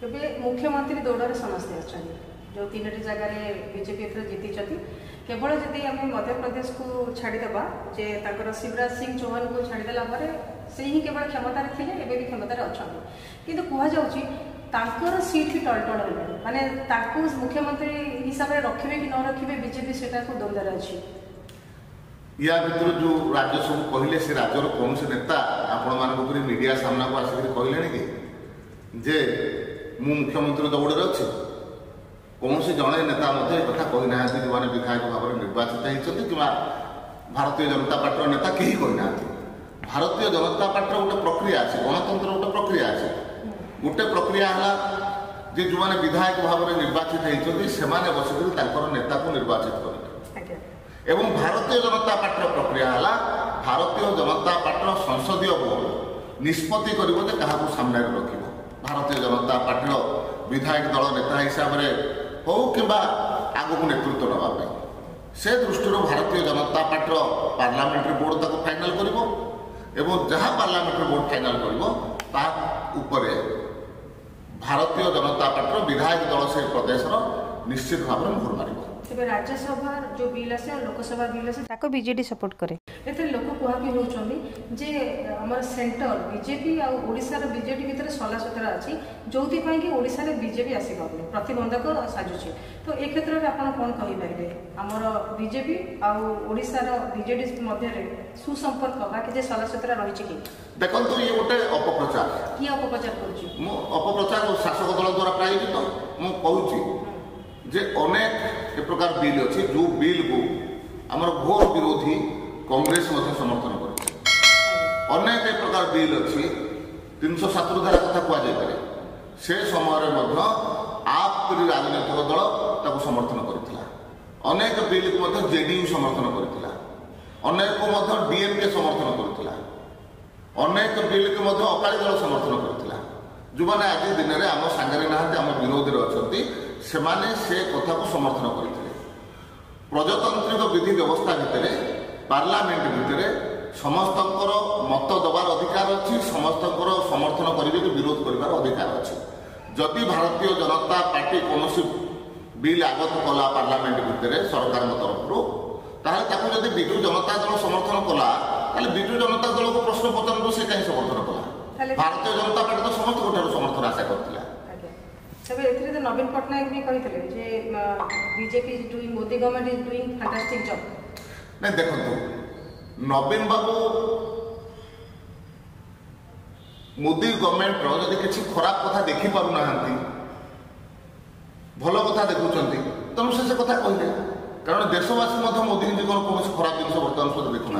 ଏବେ ମୁଖ୍ୟମନ୍ତ୍ରୀ ଦୌଡ଼ରେ ସମସ୍ତେ ଅଛନ୍ତି जो 3टी जगार बीजेपी एथर जीति केवल जदि आम मध्यप्रदेश को छाड़देवा जे शिवराज सिंह चौहान को छाड़देला से ही केवल क्षमतार थे एवं भी क्षमतार अच्छा किंतु कहुच्छी सीट भी टलटल है माने मुख्यमंत्री हिसाब से रखिए कि न रखिए बीजेपी से द्वंद्वर अच्छी या भर जो राज्य सब कहले से राज्यर कौन से नेता आपण मान मीडिया सामना को आसिक कहले कि जे मु मुख्यमंत्री दौड़े अच्छे कौन से जड़े नेता कथा कही ना जो मैंने विधायक भाव में निर्वाचित होती कि भारतीय जनता पार्टी नेता कहीं कही ना भारतीय जनता पार्टी गोटे प्रक्रिया अच्छे गणतंत्र गोटे प्रक्रिया अच्छे गोटे प्रक्रिया है जे जो मैंने विधायक भाव में निर्वाचित होती से बसिक नेता को निर्वाचित करेंगे एवं भारतीय जनता पार्टी प्रक्रिया है भारतीय जनता पार्टी संसदीय बोर्ड निष्पत्ति कर सामने रख भारतीय जनता पार्टी विधायक दल नेता हिसाब से हो कि आगक नेतृत्व नापी से दृष्टि Bharatiya Janata party parliamentary board तक फाइनाल कर जहाँ पार्लियामेंट्री बोर्ड फाइनाल कर भारतीय जनता पार्टी विधायक दल से प्रदेश निश्चित भाव में मोहर मार तेज राज्यसभा जो बिल आसे और लोकसभा बिल आसे बीजेडी सपोर्ट करे एते लोक कुहाकी होउछोंदी जे हमर सेंटर बीजेपी आ ओडिसा रो बीजेडी भितर सला सुतरा अछि जोथि पई कि ओडिसा रे बीजेपी आसी पाबे प्रतिबंधक साजुछि तो ए क्षेत्र रे आपण कोन कहि परिबे हमर बीजेपी आ ओडिसा रो बीजेडी मध्य रे सुसंपर्क बाकी जे सला सुतरा रहिछि कि देखंतु ये गोटे अपप्रचार की अपप्रचार करछि मो अपप्रचार शासक दल द्वारा प्रायोजित मो कहूछि जे अनेक ए प्रकार बिल अच्छी जो बिल को आमर घोर विरोधी कांग्रेस समर्थन कर अनेक ए प्रकार बिल अच्छी 370 धारा कथा कहुए से समय आप राजनैतिक दल ताको समर्थन करथिला अनेक बिल को जेडीयू समर्थन करथिला अनेक को डीएमके समर्थन करथिला अनेक बिल को अकाली दल समर्थन करथिला जो मैंने आज दिन में आम सांगे ना आम विरोधी अच्छा सेमाने से कथा को समर्थन करते प्रजातांत्रिक विधि व्यवस्था भितर पार्लियामेंट भितर समस्त मत दबार अधिकार अच्छी समस्त समर्थन करेंगे कि विरोध कर अधिकार अच्छी जदि भारतीय जनता पार्टी कौन बिल आगत कला पार्लियामेंट भितर सरकार तरफ जदि विजु जनता दल समर्थन कला विजु जनता दल को प्रश्न पचारू से कहीं समर्थन कला भारतीय जनता पार्टी तो समस्त समर्थन आशा करथिला तबे एथिरे तो नवीन पटनायक भी कहितले जे BJP is doing Modi government is doing fantastic job नहीं देखो नवीन बाबू मोदी गवर्नमेंट रो जदि किछि खराब कथा देखि पारु नाहंती भलो कथा देखुचंती तनु से कथा कहले कारण देशवासी मोदी जी कौन खराब जिन बर्तमान सुधा देखुना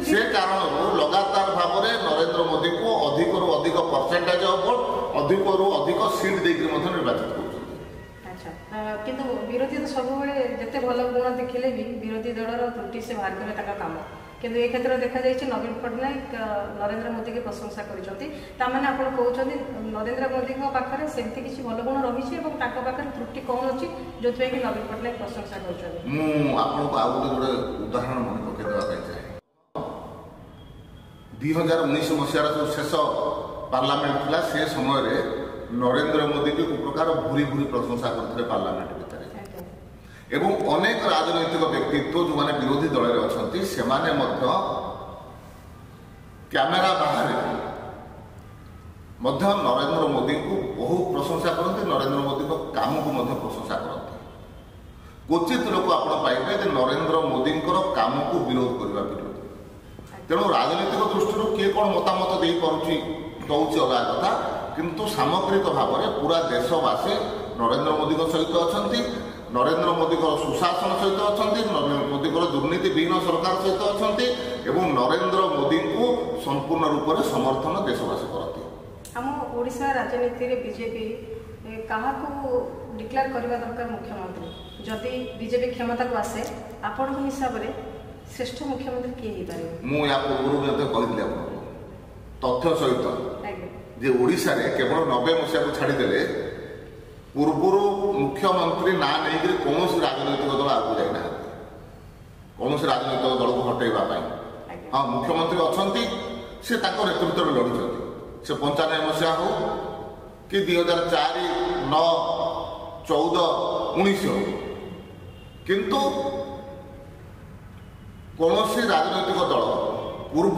से कारण लगातार भाव में नरेंद्र मोदी को अधिक रु अधिक परसेंटेज अधिक रु अधिक सीट देकर निर्वाचित कर किंतु विरोधी तो सब जिते भल गुण देखिले भी विरोधी दलर त्रुटि से बाहर करें काम किंतु ए क्षेत्र देखा जाए नवीन पटनायक नरेंद्र मोदी की प्रशंसा करने आप कहते नरेंद्र मोदी पाखे सेमती किसी भल गुण रही पाखे त्रुटि कौन अच्छी जो कि नवीन पटनायक प्रशंसा कर उदाहरण मन पकईदेवा चाहे 2019 मसीहार जो शेष पार्लियामेंट था से समय नरेंद्र मोदी की प्रकार भूरी भूरी प्रशंसा करते पार्लियामेंट भितर एवं अनेक राजनैतिक व्यक्तित्व जो मैंने विरोधी दल में अच्छा से कैमेरा बाहर नरेंद्र मोदी को बहुत प्रशंसा करते नरेंद्र मोदी को काम को प्रशंसा करते क्वचित लोक आप पाइबे नरेंद्र मोदी काम को विरोध करने विरोध तेणु राजनीतिक दृष्टि किए कौन मतामत दे पारुची दौर अलग कथा किंतु सामग्रिक भाव में पूरा देशवासी नरेंद्र मोदी सहित अच्छा नरेंद्र मोदी सुशासन सहित अच्छा नरेंद्र मोदी दुर्नीति विहीन सरकार सहित अच्छा नरेंद्र मोदी को संपूर्ण रूप से समर्थन देशवासी करते आम ओडिशा राजनीति रे बीजेपी क्या डिक्लेयर करने दरकार मुख्यमंत्री जदि बीजेपी क्षमता को आसे आपण हिसाब से श्रेष्ठ मुख्यमंत्री किए मुझे पूर्व कही तथ्य सहित जे ओडिशा रे केवल 90 मसीहा को छाड़ीदे पूर्वर मुख्यमंत्री ना नहीं कौन राजनैतिक दल आगे जाना कौन राजनैतिक दल को हटेवाई हाँ मुख्यमंत्री अच्छा से नेतृत्व लड़ुंट से 95 मसीहा हो कि 2004, 9, 14, 19 किंतु कौन राजनैतिक दल पूर्व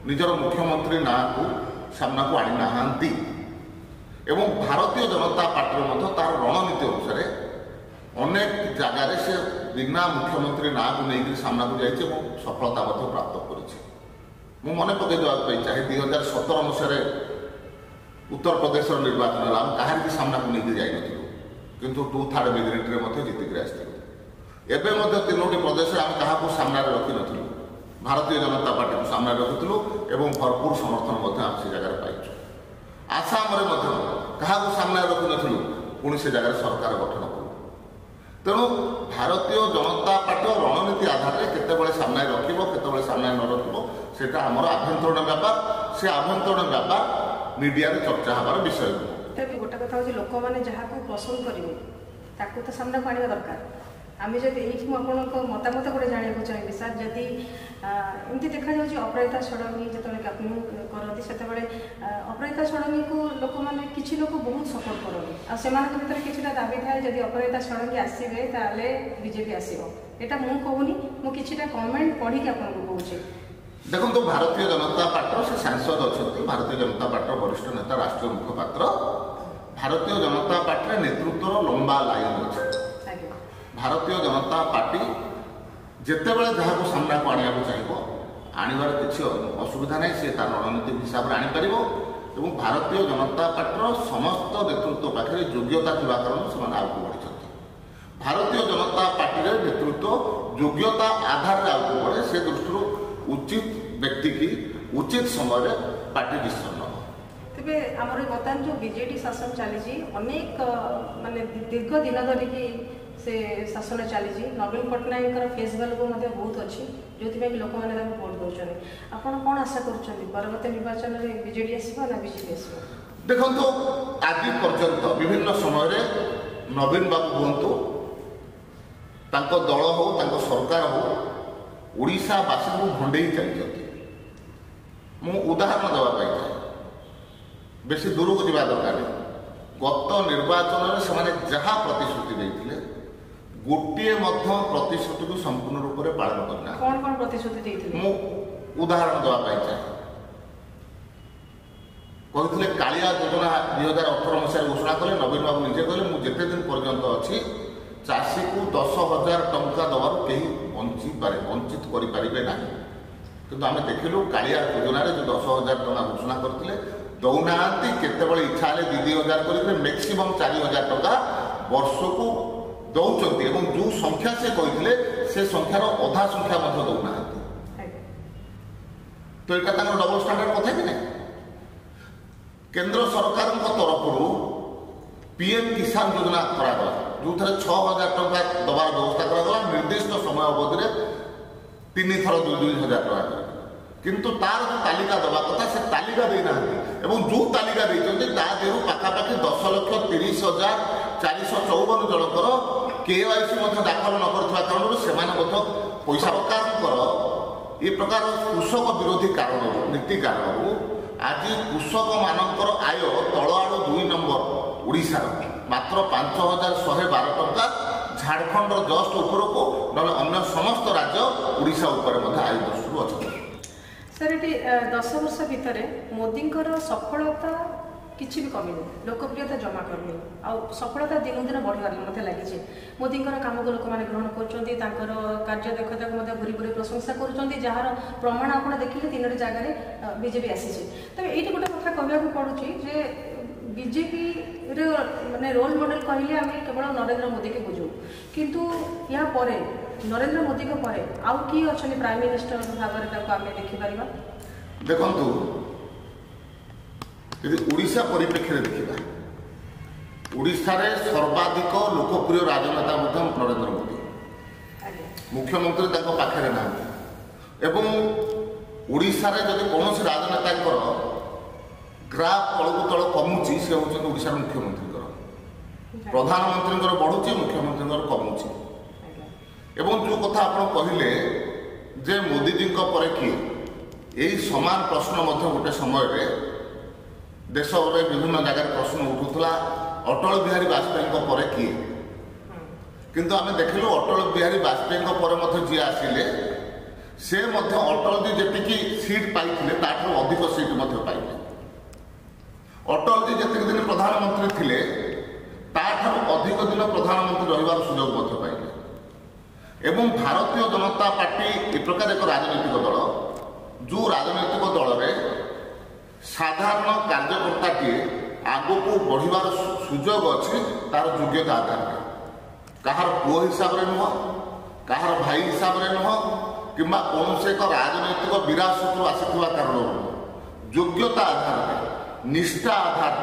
निजर मुख्यमंत्री ना को सामना को आनी नहांती एवं भारतीय जनता पार्टी तार रणनीति अनुसार अनेक जगार से बिना मुख्यमंत्री ना को लेकर सामना को जाइए सफलता प्राप्त कर मन पकई देवाई चाहे 2017 मसीह उत्तर प्रदेश निर्वाचन कहार की सामना को लेकर जाइन किंतु 2/3 मेजोरिटी जीतिक आसलु एवं 3टी प्रदेश आम क्या सामने रखी नु भारतीय जनता पार्टी को सामने रखिलु एवं भरपूर समर्थन आम से जगह पाइचु आसाम क्या सामने रखी नु पुणी से जगह सरकार गठन कलु तेणु भारतीय जनता पार्टी रणनीति आधार में केतबेले सामने रखिबो केतबेले सामने न रखिबो सेटा हमर आभ्यंतरण व्यापार से आभ्यंतरण व्यापार मीडिया रे चर्चा हबार विषय तबे गोटा कथा हो लोक माने जहा को पसंद करिवे ताको तो सामने आनिबा दरकार आम जब ये मतामत गोटे जानवा चाहिए सर जदि एमती देखा जाऊँ अपराजिता षडंगी जो कैंपेनिंग करती से अपराजिता षडंगी को लोक मैंने किसी लोग बहुत सपोर्ट करते आर भर किसी दाबी थाए जब अपराजिता षडंगी आसवे ताले बीजेपी आसो यहाँ मुझे कहूनी मुझे कमेंट पढ़ी आपको कहे देखो तो भारतीय जनता पार्टी से सांसद अच्छा भारतीय जनता पार्टी वरिष्ठ नेता राष्ट्रीय मुखपात्र भारतीय जनता पार्टी नेतृत्व लंबा लाइन अच्छे भारतीय जनता पार्टी जितेबाला जहाँ को सामना को आने चाहिए आनबार किसी असुविधा नहीं सी तार रणनीतिक हिसाब से आनीपर और भारतीय जनता पार्टी समस्त नेतृत्व पाखे योग्यता थी कारण से आगे बढ़ी भारतीय जनता पार्टी नेतृत्व योग्यता आधार में आगे बढ़े से दृष्टि उचित व्यक्ति की उचित समय पार्टी डिसीजन नब तेरे आमर बर्तमान जो बीजेडी शासन चली अनेक माने दीर्घ दिन धरिकी से शासन चली नवीन पट्टनायक फेस भैल्यू बहुत अच्छी जो लोक मैंने भोट दौरान आपड़ कौन आशा कर निर्वाचन में बीजेडी आसो ना बीजेपी आसो देखो आज पर्यंत विभिन्न समय नवीन बाबू हूँ दल हो सरकार हो ओडावासी को भंडे चलती मु उदाहरण देवाई चाहे बेसी दूर को जावा दरकार गत निर्वाचन में जहाँ प्रतिश्रुति देते गोटे प्रतिश्रुति को संपूर्ण रूप से पालन करना कौन कौन प्रतिश्रुति देते मु उदाहरण देवाई चाहे कहते कालिया योजना 2018 मसीह घोषणा कले नवीन बाबू निजे कहले मुझे दिन पर्यंत अच्छी चाषी को 10,000 टंका दबार कहीं वंचित करें ना कि आम देखिलु कालिया योजन जो 10,000 टंका घोषणा करते दौना केतबले इच्छा है 2,000 कर मैक्सिमम 4,000 टंका वर्ष को दौरान एवं जो संख्या से कहते से संख्यार अधा संख्या दौना तो यहाँ डबल स्टैंडर्ड कथा कि नहीं केंद्र सरकार तरफ पीएम किसान योजना करागला जो थे 6,000 टंका दबार व्यवस्था करागला निर्दिष्ट समय अवधि में 3 थर 2,000 टंका किंतु तार जो तालिका दबा कथा से तालिका देना एवं जो तालिका देते पाखापाखि 10,30,454 जनकर केवाईसी दाखल न कर कारण से पैसा सरकार ये प्रकार कृषक विरोधी कारण नीति कारण आज कृषक मानकर आय तल आड़ 2 नंबर ओडिशा मात्र 5,112 टंका झारखंड जस्ट उपरको ना अन्य समस्त राज्य ओडिशा उपर आय दृष्टि अच्छा सर ये 10 वर्ष भितर मोदी सफलता किसी भी कमी नहीं लोकप्रियता जमा करनी आउ सफलता दिन दिन बढ़िबार मत लगी मोदी काम को लोक मैंने ग्रहण कर कार्य दक्षता को भूरी भूरी प्रशंसा कर जार प्रमाण आप देखिए 3टी जगह बीजेपी आसी तेज ये गोटे कथा कहवाक पड़ुची जे बीजेपी माने रोल मॉडल कहले आम केवल नरेंद्र मोदी के बुझू किंतु या परे नरेंद्र मोदी के परे आउ किए अच्छा प्राइम मिनिस्टर भाव में आम देखिपर देखु यदि ओडिशा परिप्रेक्षी देखा ओडिशा रे सर्वाधिक लोकप्रिय राजनेता नरेंद्र मोदी मुख्यमंत्री पाखे ना एवं ओडिशा रे जदि कौन राजनेता ग्राफ तलू तल कमुची से होती ओडिशा मुख्यमंत्री प्रधानमंत्री बढ़ुची मुख्यमंत्री कमुची एवं जो कथा आप कहले जे मोदीजी पर किए यही सामान प्रश्न गोटे समय देश में विभिन्न जगह प्रश्न उठूला अटल बिहारी वाजपेयी पर किए किंतु आम देखिलु अटल बिहारी वाजपेयी पर जी आसिले से अटल जी जी सीट पाई अधिक सीट पाइले अटल जी जी दिन प्रधानमंत्री थिले अधिक दिन प्रधानमंत्री रहिबार सुजोग पाइले एवं भारतीय जनता पार्टी ए प्रकार एक राजनैतिक दल जो राजनैतिक दल में साधारण कार्यकर्ताटीए आगो को बढ़िबार सुजोग अच्छी तार योग्यता आधार में कहार पुओ हिसाब से नुह कहार भाई हिसाब से नुह कि कौन से एक राजनैतिक विरासत आसी कारण योग्यता आधार में निष्ठा आधार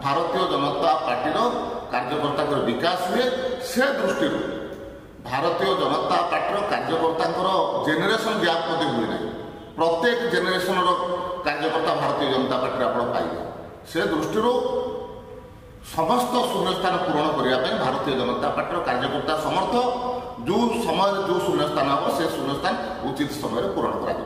भारतीय जनता पार्टी कार्यकर्ता विकास हुए से दृष्टि भारतीय जनता पार्टी कार्यकर्ता जेनेरेशन गैप हुए ना प्रत्येक जेनेरेशन कार्यकर्ता भारतीय जनता पार्टी आप पाइबे से दृष्टि समस्त शून्यस्थान पूरण करने भारतीय जनता पार्टी कार्यकर्ता समर्थ जो समय जो शून्यस्थान हम से शून्यस्थान उचित समय पूरण करा